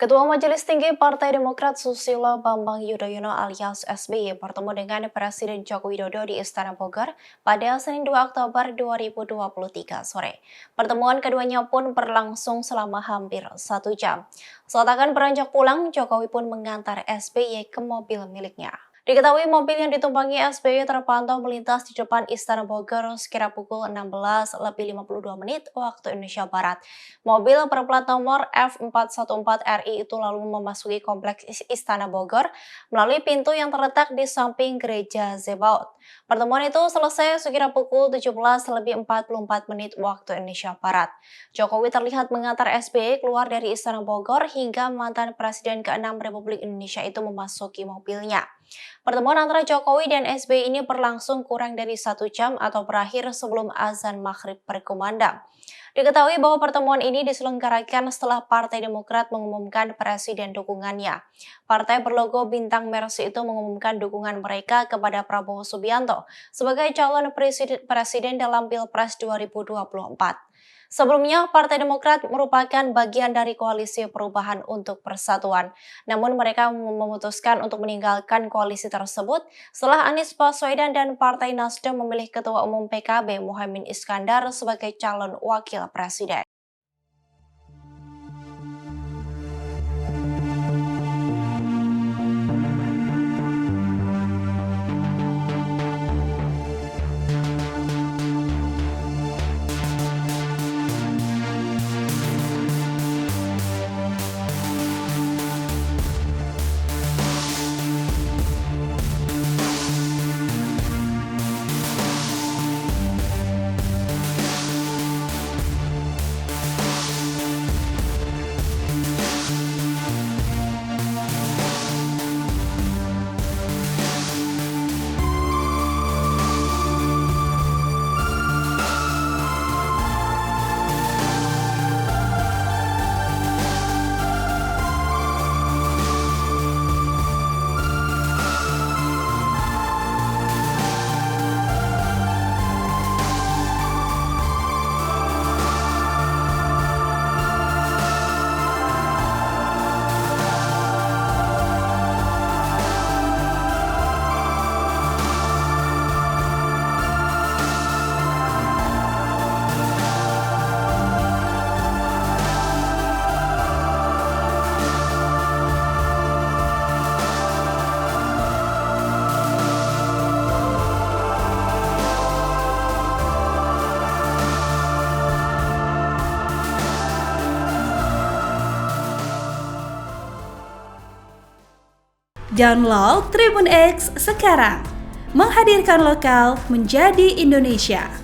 Ketua Majelis Tinggi Partai Demokrat Susilo Bambang Yudhoyono alias SBY bertemu dengan Presiden Joko Widodo di Istana Bogor pada Senin 2 Oktober 2023 sore. Pertemuan keduanya pun berlangsung selama hampir 1 jam. Saat akan beranjak pulang, Jokowi pun mengantar SBY ke mobil miliknya. Diketahui mobil yang ditumpangi SBY terpantau melintas di depan Istana Bogor sekira pukul 16:52 waktu Indonesia Barat. Mobil berplat nomor F414RI itu lalu memasuki kompleks Istana Bogor melalui pintu yang terletak di samping gereja Zebaot. Pertemuan itu selesai sekira pukul 17:44 waktu Indonesia Barat. Jokowi terlihat mengantar SBY keluar dari Istana Bogor hingga mantan Presiden ke-6 Republik Indonesia itu memasuki mobilnya. Pertemuan antara Jokowi dan SBY ini berlangsung kurang dari 1 jam atau berakhir sebelum azan maghrib berkumandang. Diketahui bahwa pertemuan ini diselenggarakan setelah Partai Demokrat mengumumkan presiden dukungannya. Partai berlogo bintang Mercy itu mengumumkan dukungan mereka kepada Prabowo Subianto sebagai calon presiden dalam Pilpres 2024. Sebelumnya, Partai Demokrat merupakan bagian dari Koalisi Perubahan untuk Persatuan. Namun mereka memutuskan untuk meninggalkan koalisi tersebut setelah Anies Baswedan dan Partai Nasdem memilih Ketua Umum PKB Muhaimin Iskandar sebagai calon wakil presiden. Download Tribun X sekarang, menghadirkan lokal menjadi Indonesia.